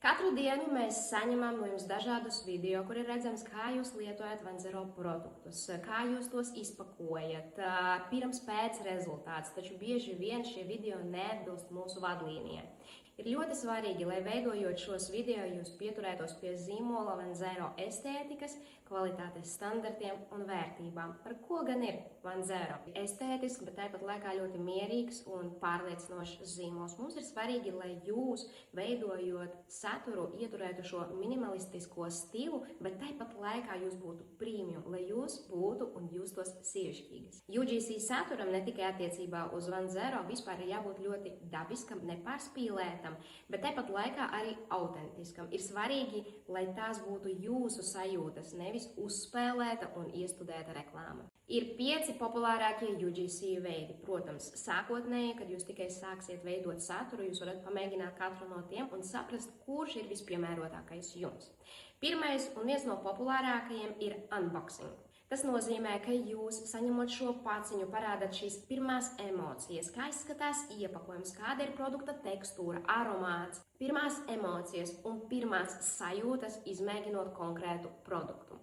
Katru dienu mēs saņemam no jums dažādus video, kur ir redzams, kā jūs lietojat Vanzero produktus, kā jūs tos izpakojat, pirms pēc rezultāts, taču bieži vien šie video neatbilst mūsu vadlīnijai. Ir ļoti svarīgi, lai veidojot šos video, jūs pieturētos pie zīmola Vanzero estētikas, kvalitātes standartiem un vērtībām. Par ko gan ir Vanzero? Estētisks, bet tāpat laikā ļoti mierīgs un pārliecinošs zīmols. Mums ir svarīgi, lai jūs, veidojot saturu, ieturētu šo minimalistisko stilu, bet tāpat laikā jūs būtu premium, lai jūs būtu un justos sievišķīgas. UGC saturam ne tikai attiecībā uz Vanzero vispār ir jābūt ļoti dabiskam, nepārspīlētam, bet tāpat laikā arī autentiskam. Ir svarīgi, lai tās būtu jūsu sajūtas, nevis uzspēlēta un iestudēta reklāma. Ir 5 populārākie UGC veidi. Protams, sākotnēji, kad jūs tikai sāksiet veidot saturu, jūs varat pamēģināt katru no tiem un saprast, kurš ir vispiemērotākais jums. Pirmais un viens no populārākajiem ir unboxing. Tas nozīmē, ka jūs, saņemot šo paciņu, parādat šīs pirmās emocijas, kā izskatās iepakojums, kāda ir produkta tekstūra, aromāts, pirmās emocijas un pirmās sajūtas, izmēģinot konkrētu produktu.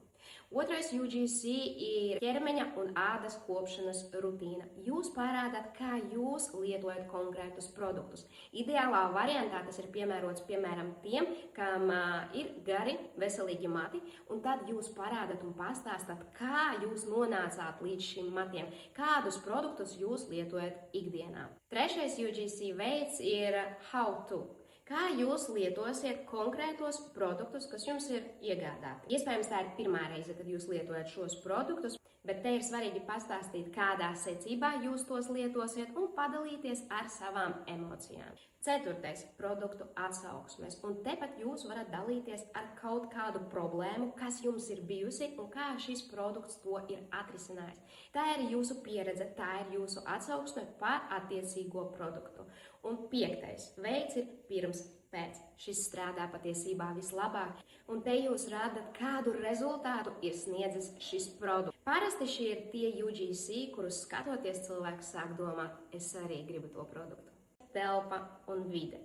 Otrais UGC ir ķermeņa un ādas kopšanas rutīna. Jūs parādat, kā jūs lietojat konkrētus produktus. Ideālā variantā tas ir piemērots, piemēram, tiem, kam ir gari, veselīgi mati, un tad jūs parādat un pastāstat, kā jūs nonācāt līdz šim matiem, kādus produktus jūs lietojat ikdienā. Trešais UGC veids ir how to. Kā jūs lietosiet konkrētos produktus, kas jums ir iegādāti? Iespējams, tā ir pirmā reize, kad jūs lietojat šos produktus, bet te ir svarīgi pastāstīt, kādā secībā jūs tos lietosiet un padalīties ar savām emocijām. Ceturtais - produktu atsauksmes, un tepat jūs varat dalīties ar kaut kādu problēmu, kas jums ir bijusi un kā šis produkts to ir atrisinājis. Tā ir jūsu pieredze, tā ir jūsu atsauksme par attiecīgo produktu. Un 5. veids ir pirms pēc. Šis strādā patiesībā vislabāk, un te jūs rādat, kādu rezultātu ir sniedzis šis produkts. Parasti šie ir tie UGC, kurus skatoties cilvēks sāk domāt, es arī gribu to produktu. Telpa un vide.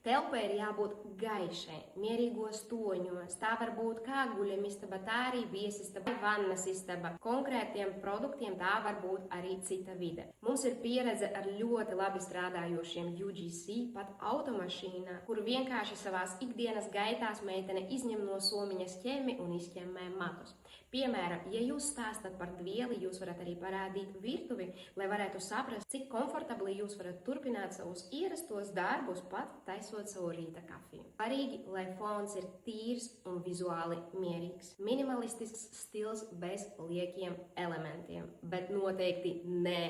Telpai ir jābūt gaišai, mierīgos toņos. Tā var būt kā guļamistaba, tā arī viesistaba, vannas istaba. Konkrētiem produktiem tā var būt arī cita vide. Mums ir pieredze ar ļoti labi strādājošiem UGC, pat automašīnā, kur vienkārši savās ikdienas gaitās meitene izņem no somiņas ķemmi un izķemmē matus. Piemēram, ja jūs stāstat par dvieli, jūs varat arī parādīt virtuvi, lai varētu saprast, cik komfortabli jūs varat turpināt savus ierastos darbus, pat taisot savu rīta kafiju. Svarīgi, lai fons ir tīrs un vizuāli mierīgs. Minimalistisks stils bez liekiem elementiem, bet noteikti nē.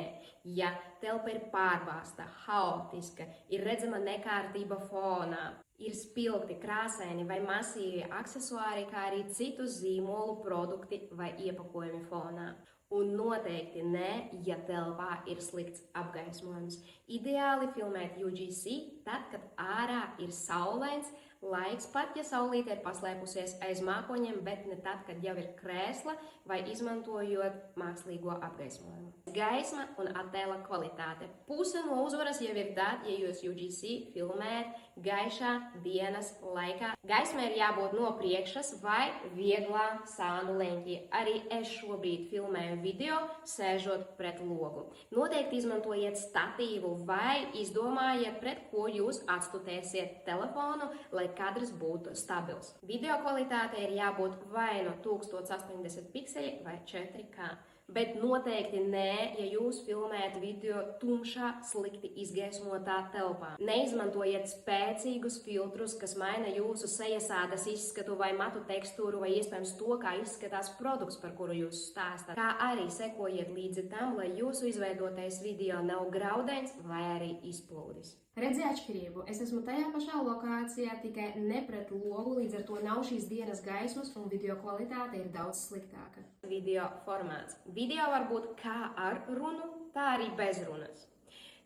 Ja telpa ir pārbāzta, haotiska, ir redzama nekārtība fonā, ir spilgti, krāsaini vai masīvi aksesuāri, kā arī citu zīmolu produkti vai iepakojumi fonā. Un noteikti nē, ja telpā ir slikts apgaismojums. Ideāli filmēt UGC tad, kad ārā ir saulains laiks, pat ja saulīte ir paslēpusies aiz mākoņiem, bet ne tad, kad jau ir krēsla vai izmantojot mākslīgo apgaismojumu. Gaisma un attēla kvalitāte. Puse no uzvaras jau ir tad, ja jūs UGC filmējat gaišā dienas laikā. Gaismai ir jābūt no priekšas vai vieglā sānu leņķī. Arī es šobrīd filmēju video, sēžot pret logu. Noteikti izmantojiet statīvu vai izdomājiet, pret ko jūs atstutēsiet telefonu, lai kadrs būtu stabils. Video kvalitāte ir jābūt vai no 1080 pikseli vai 4K. Bet noteikti nē, ja jūs filmējat video tumšā, slikti izgaismotā telpā. Neizmantojiet spēcīgus filtrus, kas maina jūsu sejas ādas izskatu vai matu tekstūru vai iespējams to, kā izskatās produkts, par kuru jūs stāstat. Kā arī sekojiet līdzi tam, lai jūsu izveidotais video nav graudains vai arī izplūdis. Redzi atšķirību. Es esmu tajā pašā lokācijā, tikai ne pret logu, līdz ar to nav šīs dienas gaismas un video kvalitāte ir daudz sliktāka. Video formāts. Video var būt kā ar runu, tā arī bez runas.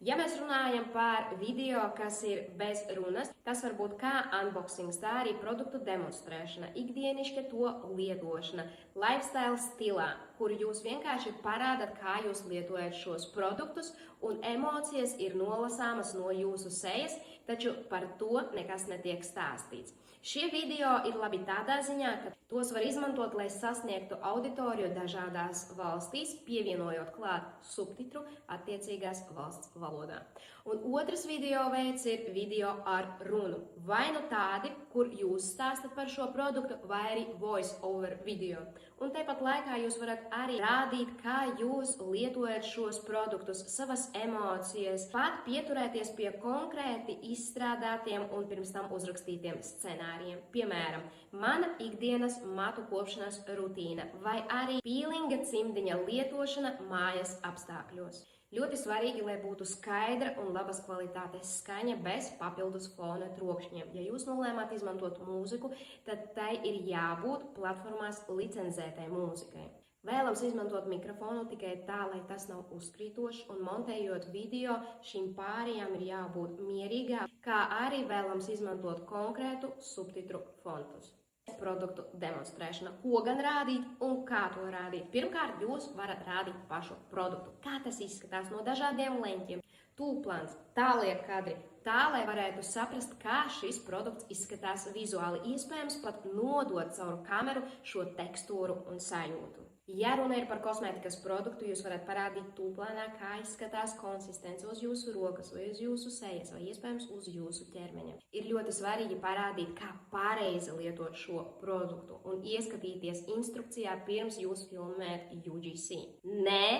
Ja mēs runājam par video, kas ir bez runas, tas var būt kā unboxings, tā arī produktu demonstrēšana, ikdienišķa to lietošana, lifestyle stilā. kur jūs vienkārši parādat, kā jūs lietojat šos produktus, un emocijas ir nolasāmas no jūsu sejas, taču par to nekas netiek stāstīts. Šie video ir labi tādā ziņā, ka tos var izmantot, lai sasniegtu auditoriju dažādās valstīs, pievienojot klāt subtitru attiecīgās valsts valodā. Un otrs video veids ir video ar runu. Vai nu tādi, kur jūs stāstat par šo produktu, vai arī voice over video. Un tepat laikā jūs varat arī rādīt, kā jūs lietojat šos produktus, savas emocijas, pat pieturēties pie konkrēti izstrādātiem un pirms tam uzrakstītiem scenārijiem. Piemēram, mana ikdienas matu kopšanas rutīna vai arī pīlinga cimdiņa lietošana mājas apstākļos. Ļoti svarīgi, lai būtu skaidra un labas kvalitātes skaņa bez papildus fona trokšņiem. Ja jūs nolēmāt izmantot mūziku, tad tai ir jābūt platformās licencētai mūzikai. Vēlams izmantot mikrofonu tikai tā, lai tas nav uzkrītošs, un montējot video šīm pārējām ir jābūt mierīgām, kā arī vēlams izmantot konkrētu subtitru fontus. Produktu demonstrēšana. Ko gan rādīt un kā to rādīt? Pirmkārt, jūs varat rādīt pašu produktu. Kā tas izskatās no dažādiem leņķiem, tūplāns, tālie kadri, tā, lai varētu saprast, kā šis produkts izskatās vizuāli. Iespējams pat nodot caur kameru šo tekstūru un sajūtu. Ja runa ir par kosmētikas produktu, jūs varat parādīt tūplānā, kā izskatās konsistence uz jūsu rokas vai uz jūsu sejas vai iespējams uz jūsu ķermeņa. Ir ļoti svarīgi parādīt, kā pareizi lietot šo produktu un ieskatīties instrukcijā pirms jūs filmēt UGC. Nē,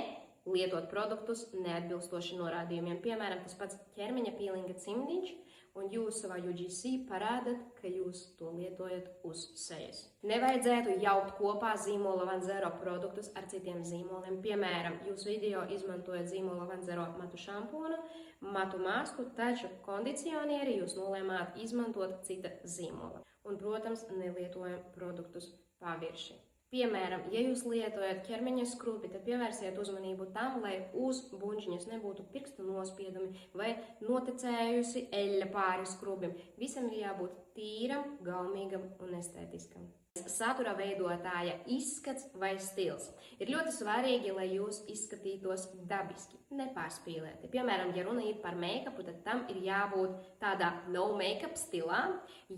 lietot produktus neatbilstoši norādījumiem. Piemēram, tas pats ķermeņa pīlinga cimdiņš, un jūs savā UGC parādat, ka jūs to lietojat uz sejas. Nevajadzētu jaukt kopā zīmola Vanzero produktus ar citiem zīmoliem. Piemēram, jūs video izmantojat zīmola Vanzero matu šampūnu, matu masku, taču kondicionieri jūs nolēmāt izmantot cita zīmola. Un, protams, nelietojam produktus pavirši. Piemēram, ja jūs lietojat ķermeņa skrubi, tad pievērsiet uzmanību tam, lai uz buņģiņas nebūtu pirkstu nospiedumi vai noticējusi eļļa pāri skrubim. Visam ir jābūt tīram, gaumīgam un estētiskam. Satura veidotāja izskats vai stils. Ir ļoti svarīgi, lai jūs izskatītos dabiski, nepārspīlēti. Piemēram, ja runa ir par make-upu, tad tam ir jābūt tādā no make-up stilā.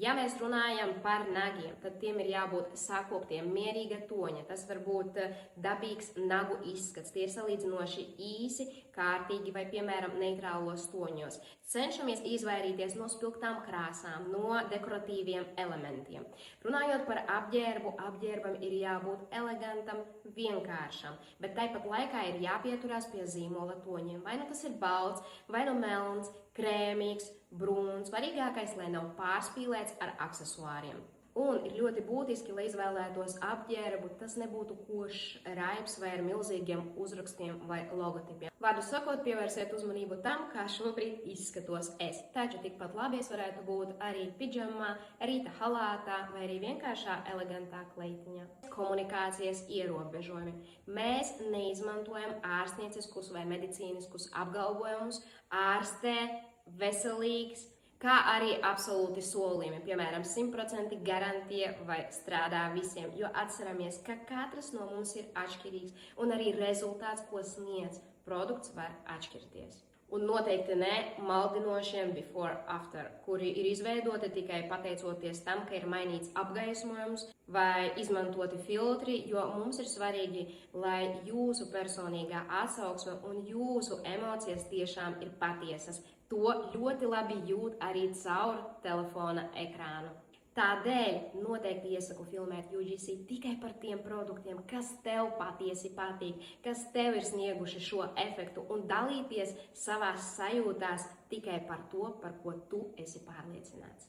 Ja mēs runājam par nagiem, tad tiem ir jābūt sakoptiem, mierīga toņa. Tas var būt dabīgs nagu izskats. Tie ir salīdzinoši īsi, kārtīgi vai, piemēram, neitrālos toņos. Cenšamies izvairīties no spilgtām krāsām, no dekoratīviem elementiem. Runājot par apģērbu, apģērbam ir jābūt elegantam, vienkāršam, bet tāpat laikā ir jāpieturās pie zīmola toņiem. Vai nu tas ir balts, vai nu melns, krēmīgs, brūns, svarīgākais, lai nav pārspīlēts ar aksesuāriem. Un ir ļoti būtiski, lai izvēlētos apģērbu, tas nebūtu košs, raibs vai ar milzīgiem uzrakstiem vai logotipiem. Vārdu sakot, pievērsiet uzmanību tam, kā šobrīd izskatos es. Taču tikpat labi es varētu būt arī pidžamā, rīta halātā vai arī vienkāršā elegantā kleitiņā. Komunikācijas ierobežojumi. Mēs neizmantojam ārstnieciskus vai medicīniskus apgalvojumus, ārstē, veselīgs, kā arī absolūti solījumi, piemēram, 100% garantija vai strādā visiem, jo atceramies, ka katrs no mums ir atšķirīgs un arī rezultāts, ko sniedz produkts, var atšķirties. Un noteikti ne maldinošiem before-after, kuri ir izveidoti tikai pateicoties tam, ka ir mainīts apgaismojums vai izmantoti filtri, jo mums ir svarīgi, lai jūsu personīgā atsauksme un jūsu emocijas tiešām ir patiesas. To ļoti labi jūt arī caur telefona ekrānu. Tādēļ noteikti iesaku filmēt UGC tikai par tiem produktiem, kas tev patiesi patīk, kas tev ir snieguši šo efektu, un dalīties savās sajūtās tikai par to, par ko tu esi pārliecināts.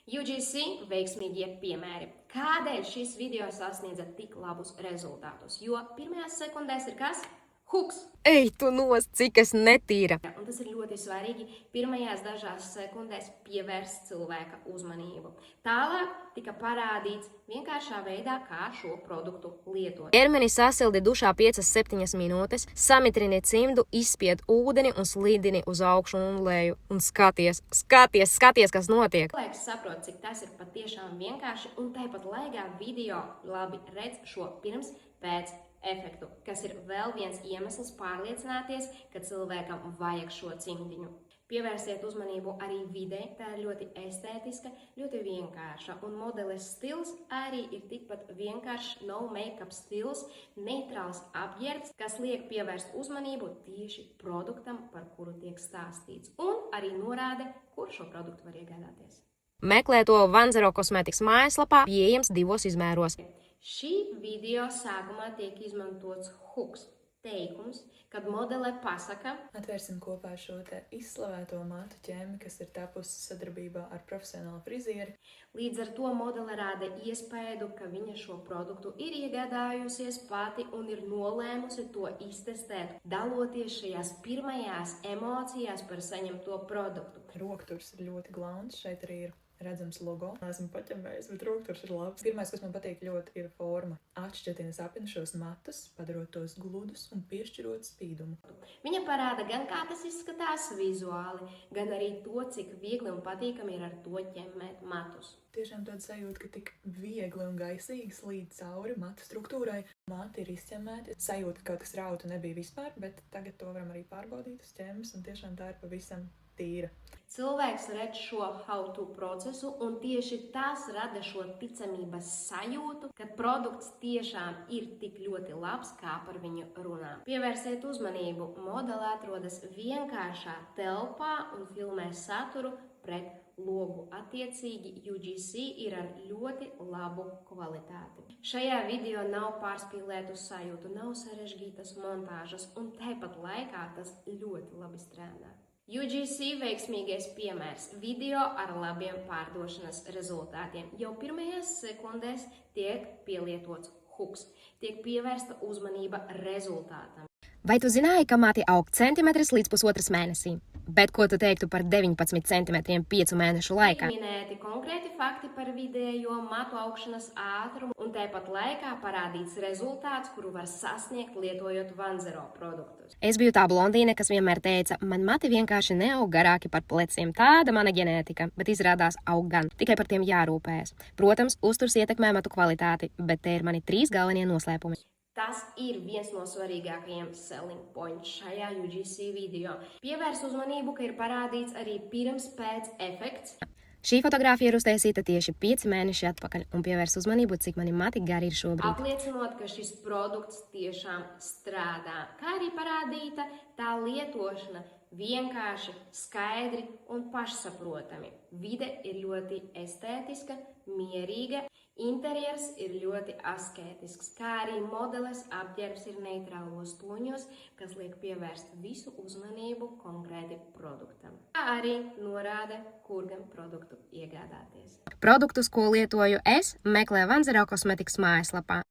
UGC veiksmīgie piemēri. Kādēļ šis video sasniedza tik labus rezultātus? Jo pirmajās sekundēs ir kas? Huks! Ej, tu nost, cik es netīra! Un tas ir ļoti svarīgi pirmajās dažās sekundēs pievērst cilvēka uzmanību. Tālāk tika parādīts vienkāršā veidā, kā šo produktu lietot. Ķermeni sasildi dušā 5-7 minūtes, samitrini cimdu, izspied ūdeni un slīdini uz augšu un leju. Un skaties, kas notiek! Cilvēks saprot, cik tas ir patiešām vienkārši, un tāpat laikā video labi redz šo pirms pēc efektu, kas ir vēl viens iemesls pārliecināties, ka cilvēkam vajag šo cimdiņu. Pievērsiet uzmanību arī videi, tā ir ļoti estētiska, ļoti vienkārša, un modeles stils arī ir tikpat vienkāršs, no make-up stils, neitrāls apģērbs, kas liek pievērst uzmanību tieši produktam, par kuru tiek stāstīts, un arī norāde, kur šo produktu var iegādāties. Meklē to Vanzero kosmētikas mājaslapā, pieejams 2 izmēros. Šī video sākumā tiek izmantots hooks, teikums, kad modele pasaka: Atvērsim kopā šo te izslavēto matu ķēmi, kas ir tapusi sadarbībā ar profesionālu frizieri. Līdz ar to modele rāda iespēju, ka viņa šo produktu ir iegādājusies pati un ir nolēmusi to iztestēt, daloties šajās pirmajās emocijās par saņemto produktu. Rokturs ir ļoti glauns, šeit arī ir redzams logo. Esmu paķemmējis, bet rokturs ir labs. Pirmais, kas man patīk ļoti, ir forma. Atšķetina sapina šos matus, padarot tos gludus un piešķirot spīdumu. Viņa parāda gan kā tas izskatās vizuāli, gan arī to, cik viegli un patīkami ir ar to ķemmēt matus. Tiešām tāda sajūta, ka tik viegli un gaisīgi slīd cauri matu struktūrai. Mati ir izķemmēti. Sajūta, ka kaut kas rauta nebija vispār, bet tagad to varam arī pārbaudīt uz ķemmes, un tiešām tā ir pavisam tīra. Cilvēks redz šo how-to procesu, un tieši tas rada šo ticamības sajūtu, ka produkts tiešām ir tik ļoti labs, kā par viņu runā. Pievērsiet uzmanību, modele atrodas vienkāršā telpā un filmē saturu pret logu. Attiecīgi UGC ir ar ļoti labu kvalitāti. Šajā video nav pārspīlētu sajūtu, nav sarežģītas montāžas, un tāpat laikā tas ļoti labi strādā. UGC veiksmīgais piemērs - video ar labiem pārdošanas rezultātiem. Jau pirmajās sekundēs tiek pielietots hooks, tiek pievērsta uzmanība rezultātam. Vai tu zināji, ka mati aug centimetrs līdz 1,5 mēnesī? Bet ko tu teiktu par 19 centimetriem 5 mēnešu laikā? Minēti konkrēti fakti par vidējo matu augšanas ātrumu, un tāpat laikā parādīts rezultāts, kuru var sasniegt lietojot Vanzero produktus. Es biju tā blondīne, kas vienmēr teica, man mati vienkārši neaug garāki par pleciem. Tāda mana ģenētika, bet izrādās aug gan. Tikai par tiem jārūpējas. Protams, uzturs ietekmē matu kvalitāti, bet te ir mani 3 galvenie noslēpumi. Tas ir viens no svarīgākajiem selling points šajā UGC video. Pievērs uzmanību, ka ir parādīts arī pirms-pēc efekts. Šī fotogrāfija ir uztaisīta tieši 5 mēneši atpakaļ un pievērs uzmanību, cik mani mati gari ir šobrīd. Apliecinot, ka šis produkts tiešām strādā, kā arī parādīta tā lietošana vienkārši, skaidri un pašsaprotami. Vide ir ļoti estētiska, mierīga, interjers ir ļoti askētisks, kā arī modeles apģērbs ir neitrālos toņos, kas liek pievērst visu uzmanību konkrēti produktam. Kā arī norāda, kur gan produktu iegādāties. Produktus, ko lietoju es, meklē Vanzero kosmētikas mājaslapā.